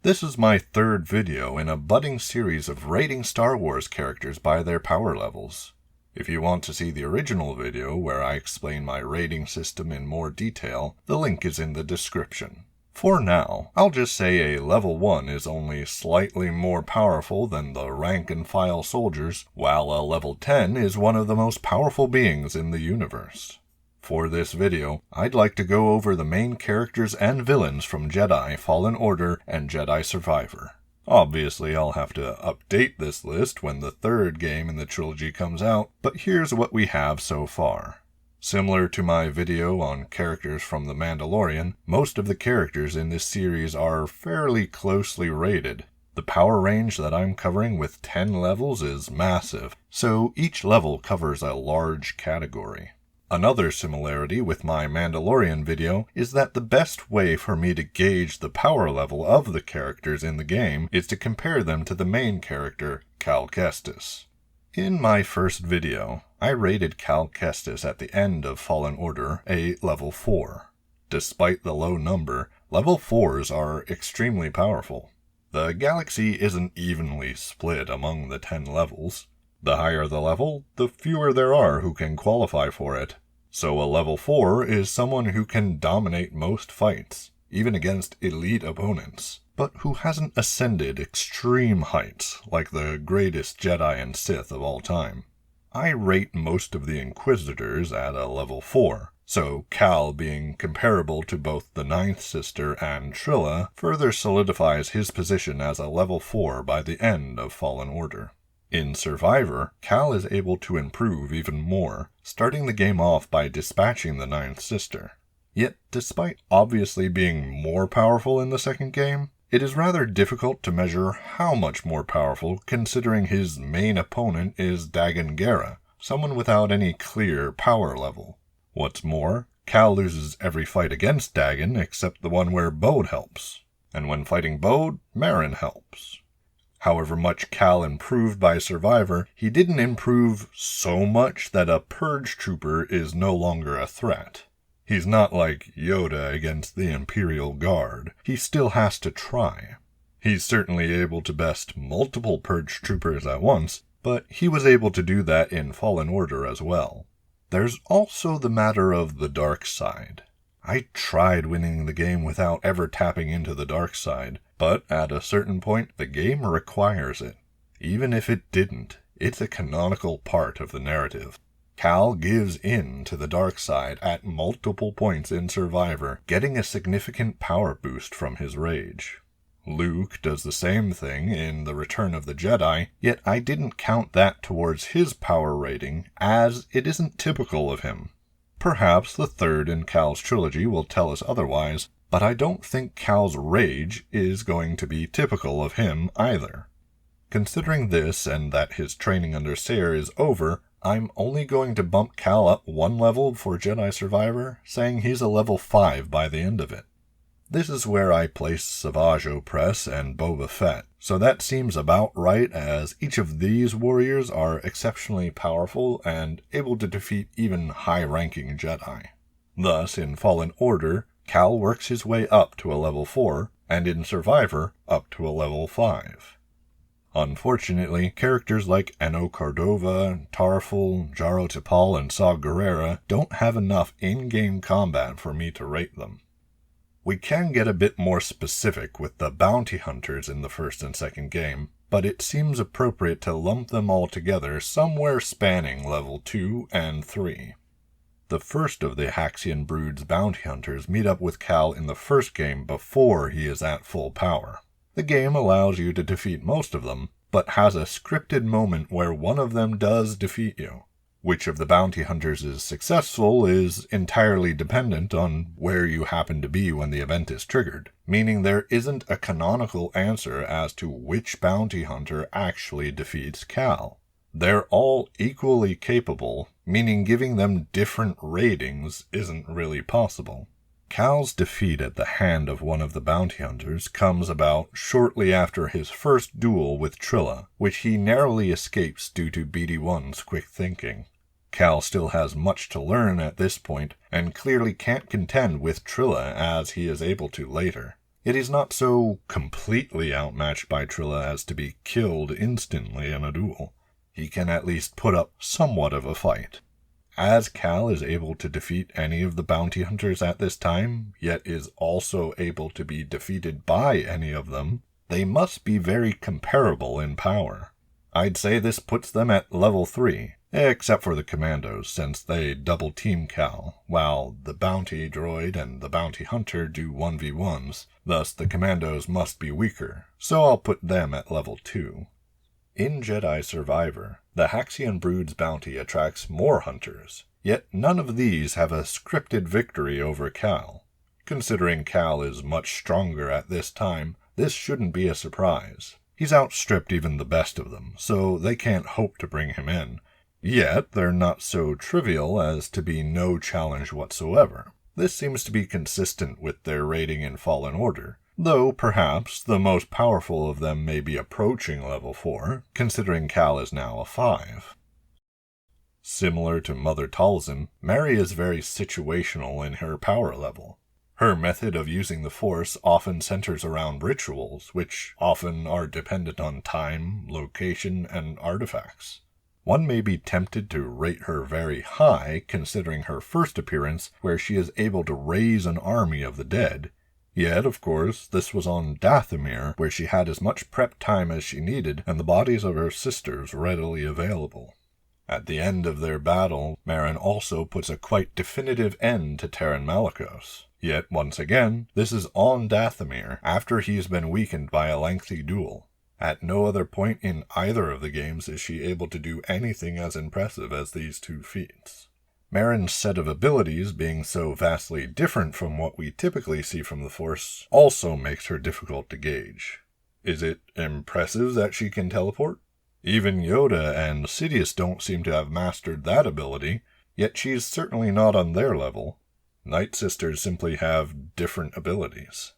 This is my third video in a budding series of rating Star Wars characters by their power levels. If you want to see the original video where I explain my rating system in more detail, the link is in the description. For now, I'll just say a level 1 is only slightly more powerful than the rank-and-file soldiers, while a level 10 is one of the most powerful beings in the universe. For this video, I'd like to go over the main characters and villains from Jedi Fallen Order and Jedi Survivor. Obviously, I'll have to update this list when the third game in the trilogy comes out, but here's what we have so far. Similar to my video on characters from The Mandalorian, most of the characters in this series are fairly closely rated. The power range that I'm covering with 10 levels is massive, so each level covers a large category. Another similarity with my Mandalorian video is that the best way for me to gauge the power level of the characters in the game is to compare them to the main character, Cal Kestis. In my first video, I rated Cal Kestis at the end of Fallen Order a level 4. Despite the low number, level 4s are extremely powerful. The galaxy isn't evenly split among the 10 levels. The higher the level, the fewer there are who can qualify for it. So a level 4 is someone who can dominate most fights, even against elite opponents, but who hasn't ascended extreme heights like the greatest Jedi and Sith of all time. I rate most of the Inquisitors at a level 4, so Cal being comparable to both the Ninth Sister and Trilla further solidifies his position as a level 4 by the end of Fallen Order. In Survivor, Cal is able to improve even more, starting the game off by dispatching the Ninth Sister. Yet, despite obviously being more powerful in the second game, it is rather difficult to measure how much more powerful considering his main opponent is Dagen Gara, someone without any clear power level. What's more, Cal loses every fight against Dagen except the one where Bode helps, and when fighting Bode, Merrin helps. However much Cal improved by Survivor, he didn't improve so much that a Purge Trooper is no longer a threat. He's not like Yoda against the Imperial Guard. He still has to try. He's certainly able to best multiple Purge Troopers at once, but he was able to do that in Fallen Order as well. There's also the matter of the dark side. I tried winning the game without ever tapping into the dark side, but at a certain point the game requires it. Even if it didn't, it's a canonical part of the narrative. Cal gives in to the dark side at multiple points in Survivor, getting a significant power boost from his rage. Luke does the same thing in The Return of the Jedi, yet I didn't count that towards his power rating, as it isn't typical of him. Perhaps the third in Cal's trilogy will tell us otherwise, but I don't think Cal's rage is going to be typical of him either. Considering this and that his training under Cere is over, I'm only going to bump Cal up one level for Jedi Survivor, saying he's a level 5 by the end of it. This is where I place Savage Opress and Boba Fett, so that seems about right as each of these warriors are exceptionally powerful and able to defeat even high-ranking Jedi. Thus, in Fallen Order, Cal works his way up to a level 4, and in Survivor, up to a level 5. Unfortunately, characters like Eno Cordova, Tarful, Jaro Tapal, and Saw Gerrera don't have enough in-game combat for me to rate them. We can get a bit more specific with the bounty hunters in the first and second game, but it seems appropriate to lump them all together somewhere spanning level 2 and 3. The first of the Haxian Brood's bounty hunters meet up with Cal in the first game before he is at full power. The game allows you to defeat most of them, but has a scripted moment where one of them does defeat you. Which of the bounty hunters is successful is entirely dependent on where you happen to be when the event is triggered, meaning there isn't a canonical answer as to which bounty hunter actually defeats Cal. They're all equally capable, meaning giving them different ratings isn't really possible. Cal's defeat at the hand of one of the bounty hunters comes about shortly after his first duel with Trilla, which he narrowly escapes due to BD-1's quick thinking. Cal still has much to learn at this point, and clearly can't contend with Trilla as he is able to later. Yet he's not so completely outmatched by Trilla as to be killed instantly in a duel. He can at least put up somewhat of a fight. As Cal is able to defeat any of the bounty hunters at this time, yet is also able to be defeated by any of them, they must be very comparable in power. I'd say this puts them at level 3, except for the commandos, since they double-team Cal, while the bounty droid and the bounty hunter do 1v1s, thus the commandos must be weaker, so I'll put them at level 2. In Jedi Survivor, the Haxion Brood's bounty attracts more hunters, yet none of these have a scripted victory over Cal. Considering Cal is much stronger at this time, this shouldn't be a surprise. He's outstripped even the best of them, so they can't hope to bring him in. Yet they're not so trivial as to be no challenge whatsoever. This seems to be consistent with their rating in Fallen Order, though perhaps the most powerful of them may be approaching level 4, considering Cal is now a 5. Similar to Mother Talzin, Mary is very situational in her power level. Her method of using the Force often centers around rituals, which often are dependent on time, location, and artifacts. One may be tempted to rate her very high, considering her first appearance, where she is able to raise an army of the dead. Yet, of course, this was on Dathomir, where she had as much prep time as she needed, and the bodies of her sisters readily available. At the end of their battle, Merrin also puts a quite definitive end to Taran Malicos. Yet, once again, this is on Dathomir, after he's been weakened by a lengthy duel. At no other point in either of the games is she able to do anything as impressive as these two feats. Merrin's set of abilities being so vastly different from what we typically see from the Force also makes her difficult to gauge. Is it impressive that she can teleport? Even Yoda and Sidious don't seem to have mastered that ability, yet she's certainly not on their level. Night Sisters simply have different abilities.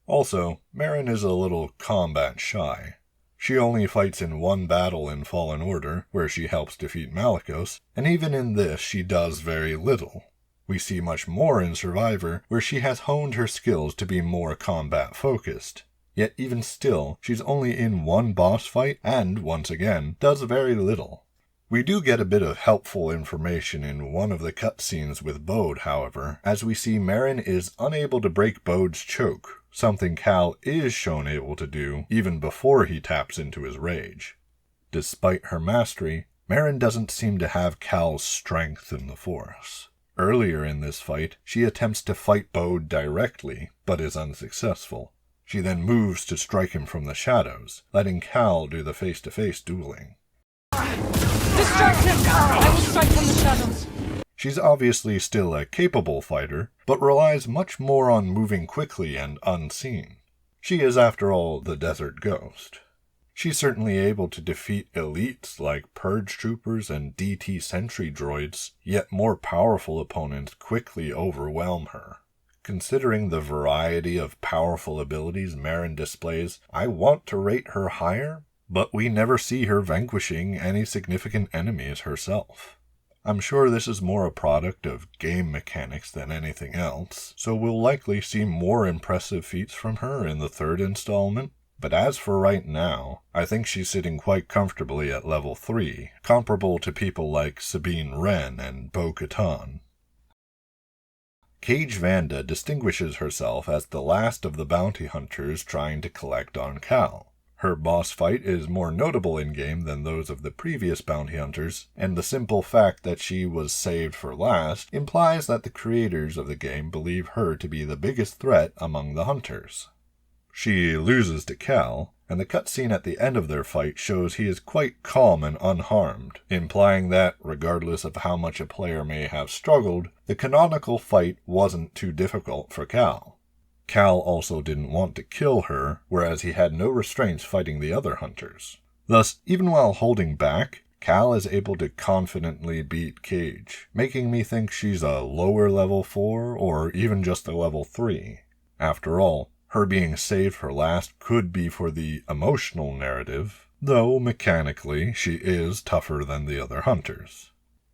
Also, Merrin is a little combat shy. She only fights in one battle in Fallen Order, where she helps defeat Malicos, and even in this she does very little. We see much more in Survivor, where she has honed her skills to be more combat-focused. Yet even still, she's only in one boss fight, and, once again, does very little. We do get a bit of helpful information in one of the cutscenes with Bode, however, as we see Merrin is unable to break Bode's choke, something Cal is shown able to do even before he taps into his rage. Despite her mastery, Merrin doesn't seem to have Cal's strength in the Force. Earlier in this fight, she attempts to fight Bode directly, but is unsuccessful. She then moves to strike him from the shadows, letting Cal do the face-to-face dueling. Distract him! I will strike from the shadows! She's obviously still a capable fighter, but relies much more on moving quickly and unseen. She is, after all, the Desert Ghost. She's certainly able to defeat elites like Purge Troopers and DT Sentry droids, yet more powerful opponents quickly overwhelm her. Considering the variety of powerful abilities Merrin displays, I want to rate her higher, but we never see her vanquishing any significant enemies herself. I'm sure this is more a product of game mechanics than anything else, so we'll likely see more impressive feats from her in the third installment, but as for right now, I think she's sitting quite comfortably at level 3, comparable to people like Sabine Wren and Bo-Katan. Caij Vanda distinguishes herself as the last of the bounty hunters trying to collect on Cal. Her boss fight is more notable in-game than those of the previous bounty hunters, and the simple fact that she was saved for last implies that the creators of the game believe her to be the biggest threat among the hunters. She loses to Cal, and the cutscene at the end of their fight shows he is quite calm and unharmed, implying that, regardless of how much a player may have struggled, the canonical fight wasn't too difficult for Cal. Cal also didn't want to kill her, whereas he had no restraints fighting the other hunters. Thus, even while holding back, Cal is able to confidently beat Caij, making me think she's a lower level 4 or even just a level 3. After all, her being saved for last could be for the emotional narrative, though mechanically she is tougher than the other hunters.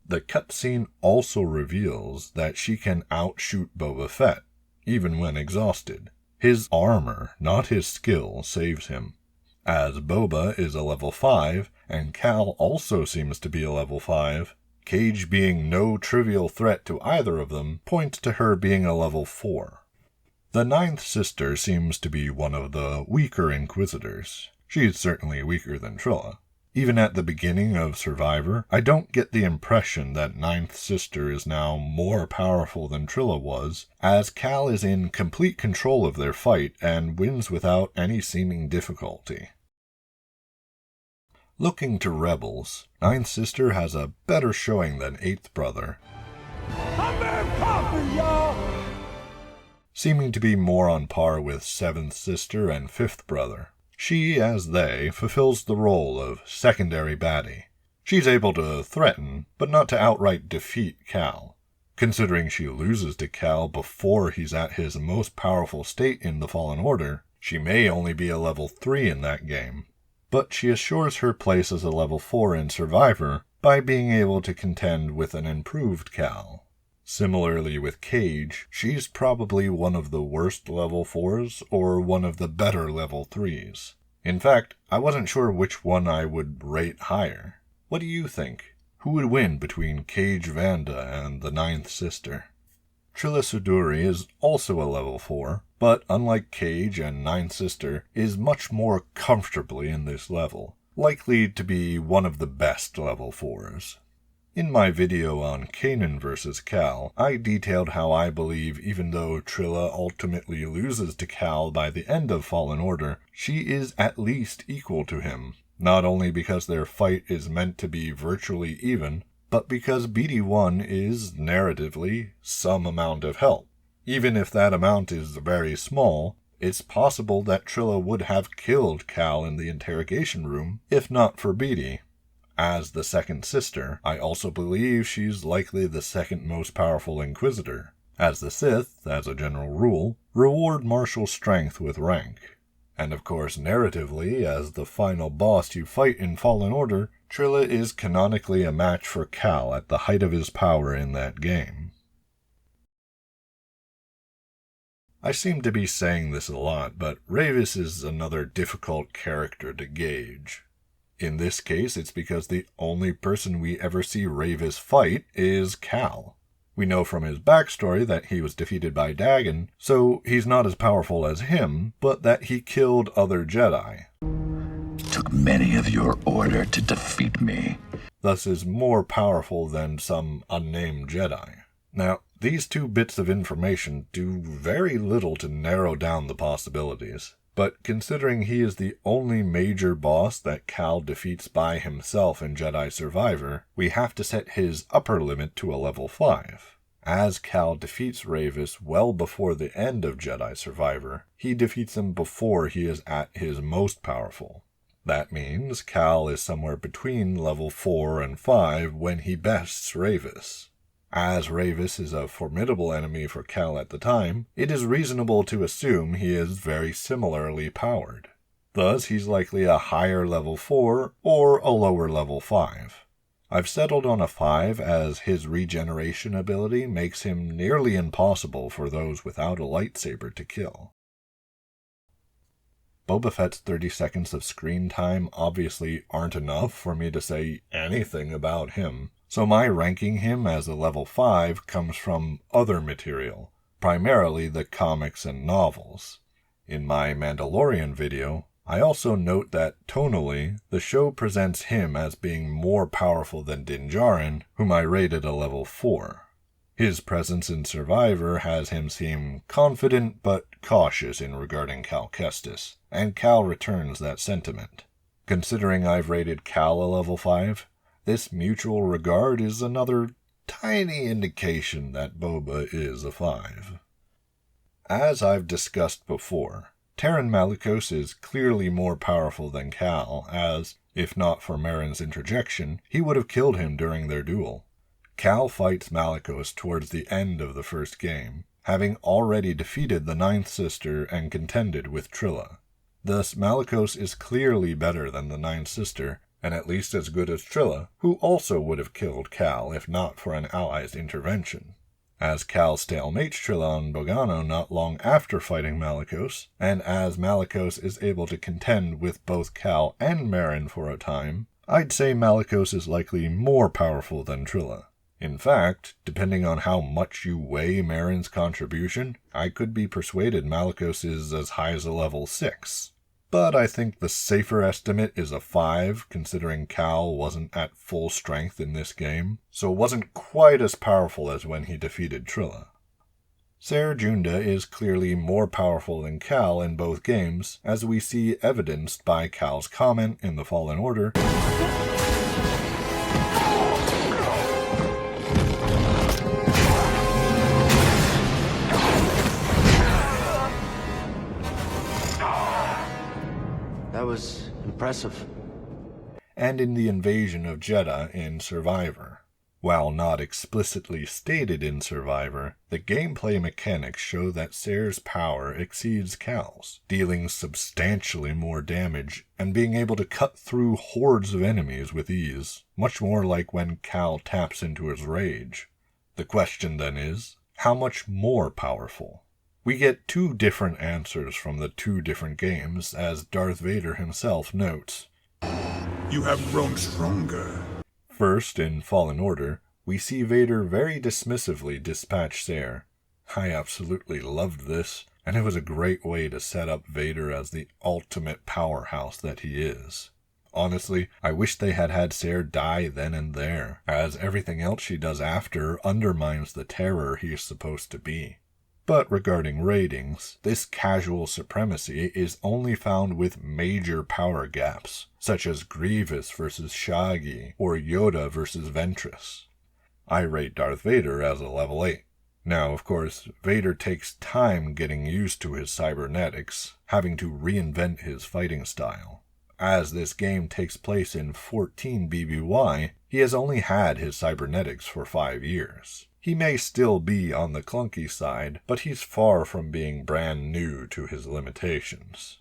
The cutscene also reveals that she can outshoot Boba Fett, even when exhausted. His armor, not his skill, saves him. As Boba is a level 5, and Cal also seems to be a level 5, Caij being no trivial threat to either of them points to her being a level 4. The ninth sister seems to be one of the weaker Inquisitors. She is certainly weaker than Trilla. Even at the beginning of Survivor, I don't get the impression that ninth sister is now more powerful than Trilla was, as Cal is in complete control of their fight and wins without any seeming difficulty. Looking to Rebels, ninth sister has a better showing than eighth brother, I'm very popular, y'all! seeming to be more on par with seventh sister and fifth brother. She, as they, fulfills the role of secondary baddie. She's able to threaten, but not to outright defeat Cal. Considering she loses to Cal before he's at his most powerful state in the Fallen Order, she may only be a level 3 in that game. But she assures her place as a level 4 in Survivor by being able to contend with an improved Cal. Similarly with Caij, she's probably one of the worst level 4s or one of the better level 3s. In fact, I wasn't sure which one I would rate higher. What do you think? Who would win between Caij Vanda and the ninth sister? Trilla Suduri is also a level 4, but unlike Caij and ninth sister, is much more comfortably in this level, likely to be one of the best level 4s. In my video on Kanan vs. Cal, I detailed how I believe even though Trilla ultimately loses to Cal by the end of Fallen Order, she is at least equal to him, not only because their fight is meant to be virtually even, but because BD1 is, narratively, some amount of help. Even if that amount is very small, it's possible that Trilla would have killed Cal in the interrogation room, if not for BD. As the second sister, I also believe she's likely the second most powerful Inquisitor, as the Sith, as a general rule, reward martial strength with rank. And of course, narratively, as the final boss you fight in Fallen Order, Trilla is canonically a match for Cal at the height of his power in that game. I seem to be saying this a lot, but Ravis is another difficult character to gauge. In this case, it's because the only person we ever see Ravis fight is Cal. We know from his backstory that he was defeated by Dagen, so he's not as powerful as him, but that he killed other Jedi. It took many of your order to defeat me. Thus is more powerful than some unnamed Jedi. Now, these two bits of information do very little to narrow down the possibilities. But considering he is the only major boss that Cal defeats by himself in Jedi Survivor, we have to set his upper limit to a level 5. As Cal defeats Ravis well before the end of Jedi Survivor, he defeats him before he is at his most powerful. That means Cal is somewhere between level 4 and 5 when he bests Ravis. As Ravis is a formidable enemy for Cal at the time, it is reasonable to assume he is very similarly powered. Thus, he's likely a higher level 4 or a lower level 5. I've settled on a 5 as his regeneration ability makes him nearly impossible for those without a lightsaber to kill. Boba Fett's 30 seconds of screen time obviously aren't enough for me to say anything about him. So my ranking him as a level 5 comes from other material, primarily the comics and novels. In my Mandalorian video, I also note that tonally, the show presents him as being more powerful than Din Djarin, whom I rated a level 4. His presence in Survivor has him seem confident but cautious in regarding Cal Kestis, and Cal returns that sentiment. Considering I've rated Cal a level 5, this mutual regard is another tiny indication that Boba is a 5. As I've discussed before, Taran Malicos is clearly more powerful than Cal, as, if not for Merrin's interjection, he would have killed him during their duel. Cal fights Malicos towards the end of the first game, having already defeated the ninth sister and contended with Trilla. Thus, Malicos is clearly better than the ninth sister, and at least as good as Trilla, who also would have killed Cal if not for an ally's intervention. as Cal stalemates Trilla and Bogano not long after fighting Malicos, and as Malicos is able to contend with both Cal and Merrin for a time, I'd say Malicos is likely more powerful than Trilla. In fact, depending on how much you weigh Merrin's contribution, I could be persuaded Malicos is as high as a level 6. But I think the safer estimate is a 5, considering Cal wasn't at full strength in this game, so wasn't quite as powerful as when he defeated Trilla. Cere Junda is clearly more powerful than Cal in both games, as we see evidenced by Cal's comment in The Fallen Order, That was impressive. and in the invasion of Jedi in Survivor. While not explicitly stated in Survivor, the gameplay mechanics show that Cere's power exceeds Cal's, dealing substantially more damage and being able to cut through hordes of enemies with ease, much more like when Cal taps into his rage. The question then is, how much more powerful? We get 2 different answers from the 2 different games, as Darth Vader himself notes. You have grown stronger. First, in Fallen Order, we see Vader very dismissively dispatch Cere. I absolutely loved this, and it was a great way to set up Vader as the ultimate powerhouse that he is. Honestly, I wish they had had Cere die then and there, as everything else she does after undermines the terror he's supposed to be. But regarding ratings, this casual supremacy is only found with major power gaps, such as Grievous versus Shaggy or Yoda versus Ventress. I rate Darth Vader as a level 8. Now, of course, Vader takes time getting used to his cybernetics, having to reinvent his fighting style. As this game takes place in 14 BBY, he has only had his cybernetics for 5 years. He may still be on the clunky side, but he's far from being brand new to his limitations.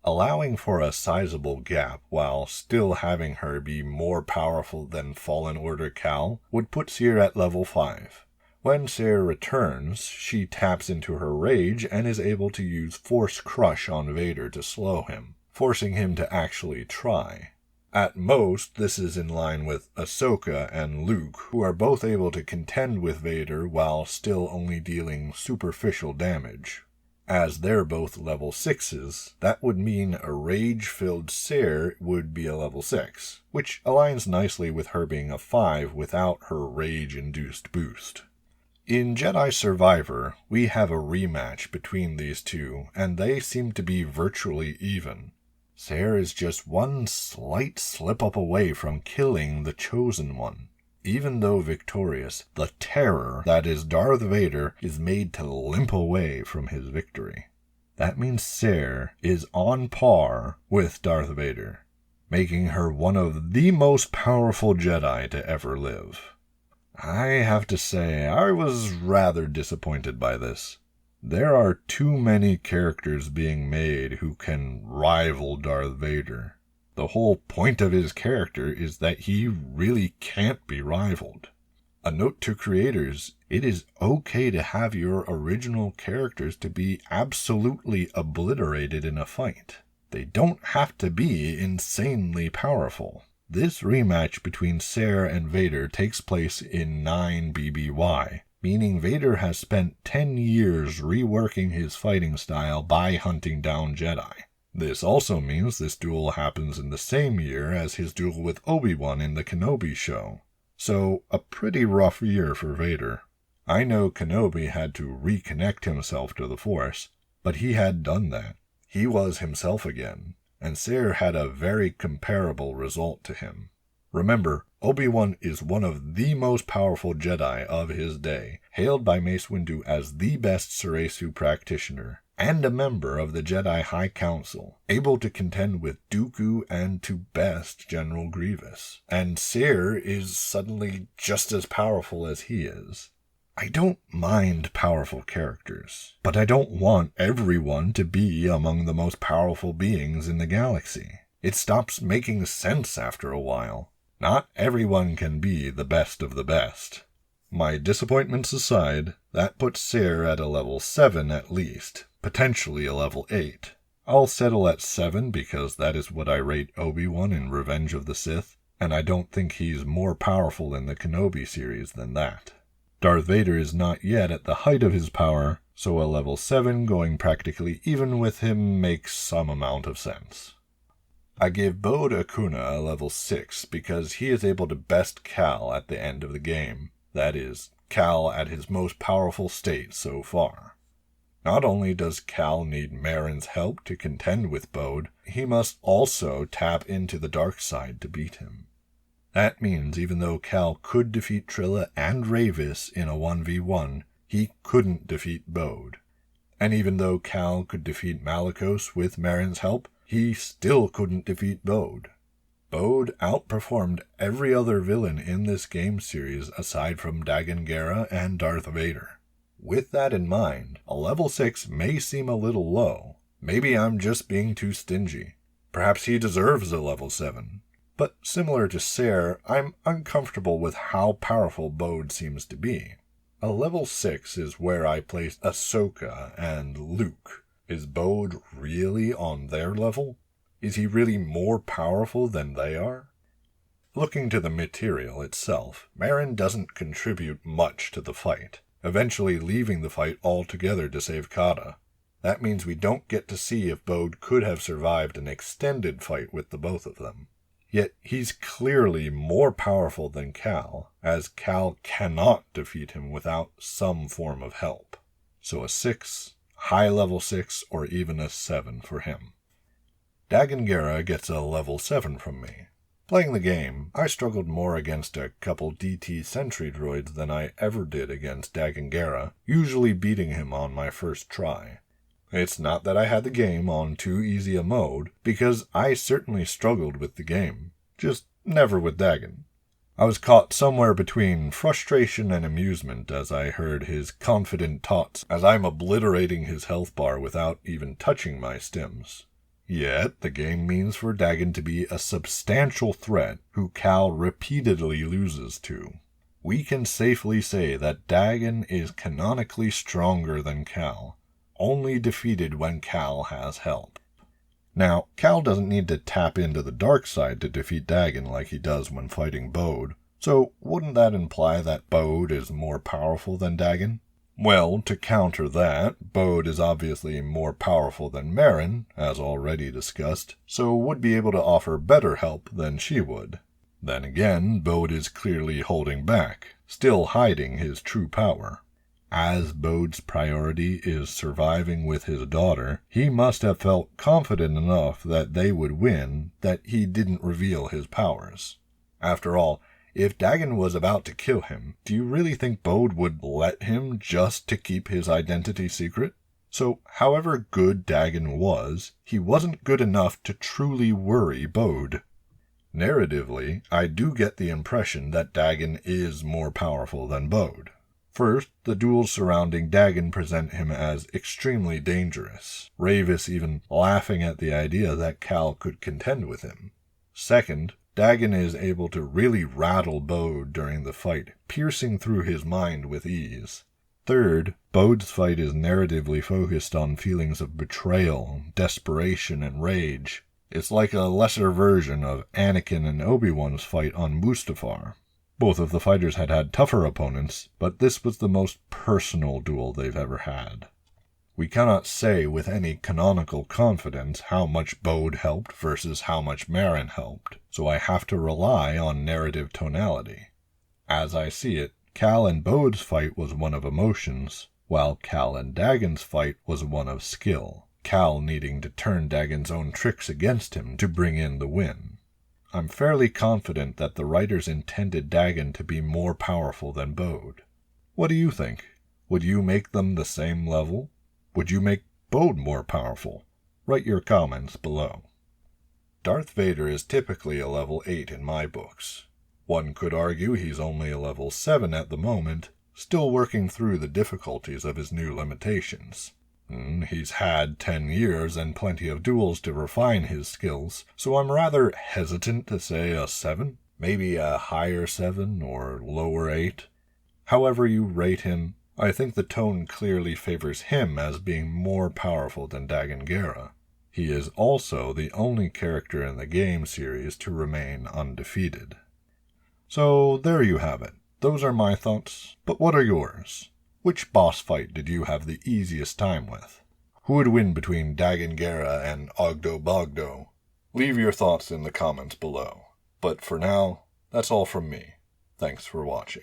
Allowing for a sizable gap while still having her be more powerful than Fallen Order Cal would put Cere at level 5. When Cere returns, she taps into her rage and is able to use Force Crush on Vader to slow him, forcing him to actually try. At most, this is in line with Ahsoka and Luke, who are both able to contend with Vader while still only dealing superficial damage. As they're both level 6s, that would mean a rage-filled Cere would be a level 6, which aligns nicely with her being a 5 without her rage-induced boost. In Jedi Survivor, we have a rematch between these two, and they seem to be virtually even. Cere is just one slight slip-up away from killing the Chosen One. Even though victorious, the terror that is Darth Vader is made to limp away from his victory. That means Cere is on par with Darth Vader, making her one of the most powerful Jedi to ever live. I have to say, I was rather disappointed by this. There are too many characters being made who can rival Darth Vader. The whole point of his character is that he really can't be rivaled. A note to creators, it is okay to have your original characters to be absolutely obliterated in a fight. They don't have to be insanely powerful. This rematch between Cere and Vader takes place in 9 BBY. Meaning Vader has spent 10 years reworking his fighting style by hunting down Jedi. This also means this duel happens in the same year as his duel with Obi-Wan in the Kenobi show. So, a pretty rough year for Vader. I know Kenobi had to reconnect himself to the Force, but he had done that. He was himself again, and Cere had a very comparable result to him. Remember, Obi-Wan is one of the most powerful Jedi of his day, hailed by Mace Windu as the best Ceresu practitioner, and a member of the Jedi High Council, able to contend with Dooku and to best General Grievous. And Cere is suddenly just as powerful as he is. I don't mind powerful characters, but I don't want everyone to be among the most powerful beings in the galaxy. It stops making sense after a while. Not everyone can be the best of the best. My disappointments aside, that puts Cere at a level 7 at least, potentially a level 8. I'll settle at 7 because that is what I rate Obi-Wan in Revenge of the Sith, and I don't think he's more powerful in the Kenobi series than that. Darth Vader is not yet at the height of his power, so a level 7 going practically even with him makes some amount of sense. I give Bode Akuna a level 6 because he is able to best Cal at the end of the game. That is, Cal at his most powerful state so far. Not only does Cal need Merrin's help to contend with Bode, he must also tap into the dark side to beat him. That means even though Cal could defeat Trilla and Ravis in a 1v1, he couldn't defeat Bode. And even though Cal could defeat Malicos with Merrin's help, he still couldn't defeat Bode. Bode outperformed every other villain in this game series aside from Dagen Gara and Darth Vader. With that in mind, a level 6 may seem a little low. Maybe I'm just being too stingy. Perhaps he deserves a level 7. But similar to Cere, I'm uncomfortable with how powerful Bode seems to be. A level 6 is where I place Ahsoka and Luke. Is Bode really on their level? Is he really more powerful than they are? Looking to the material itself, Merrin doesn't contribute much to the fight, eventually leaving the fight altogether to save Kata. That means we don't get to see if Bode could have survived an extended fight with the both of them. Yet he's clearly more powerful than Cal, as Cal cannot defeat him without some form of help. So a 6, high level 6, or even a 7 for him. Dagen Gara gets a level 7 from me. Playing the game, I struggled more against a couple DT sentry droids than I ever did against Dagen Gara, usually beating him on my first try. It's not that I had the game on too easy a mode, because I certainly struggled with the game, just never with Dagen. I was caught somewhere between frustration and amusement as I heard his confident taunts as I'm obliterating his health bar without even touching my stims. Yet, the game means for Dagen to be a substantial threat who Cal repeatedly loses to. We can safely say that Dagen is canonically stronger than Cal, only defeated when Cal has help. Now, Cal doesn't need to tap into the dark side to defeat Dagen like he does when fighting Bode, so wouldn't that imply that Bode is more powerful than Dagen? Well, to counter that, Bode is obviously more powerful than Merrin, as already discussed, so would be able to offer better help than she would. Then again, Bode is clearly holding back, still hiding his true power. As Bode's priority is surviving with his daughter, he must have felt confident enough that they would win that he didn't reveal his powers. After all, if Dagen was about to kill him, do you really think Bode would let him just to keep his identity secret? So, however good Dagen was, he wasn't good enough to truly worry Bode. Narratively, I do get the impression that Dagen is more powerful than Bode. First, the duels surrounding Dagen present him as extremely dangerous, Ravis even laughing at the idea that Cal could contend with him. Second, Dagen is able to really rattle Bode during the fight, piercing through his mind with ease. Third, Bode's fight is narratively focused on feelings of betrayal, desperation, and rage. It's like a lesser version of Anakin and Obi-Wan's fight on Mustafar. Both of the fighters had tougher opponents, but this was the most personal duel they've ever had. We cannot say with any canonical confidence how much Bode helped versus how much Merrin helped, so I have to rely on narrative tonality. As I see it, Cal and Bode's fight was one of emotions, while Cal and Dagen's fight was one of skill, Cal needing to turn Dagen's own tricks against him to bring in the win. I'm fairly confident that the writers intended Dagen to be more powerful than Bode. What do you think? Would you make them the same level? Would you make Bode more powerful? Write your comments below. Darth Vader is typically a level 8 in my books. One could argue he's only a level 7 at the moment, still working through the difficulties of his new limitations. He's had 10 years and plenty of duels to refine his skills, so I'm rather hesitant to say a 7, maybe a higher 7 or lower 8. However you rate him, I think the tone clearly favors him as being more powerful than Dagen Gara. He is also the only character in the game series to remain undefeated. So there you have it. Those are my thoughts, but what are yours? Which boss fight did you have the easiest time with? Who would win between Dagen Gara and Ogdo Bogdo? Leave your thoughts in the comments below. But for now, that's all from me. Thanks for watching.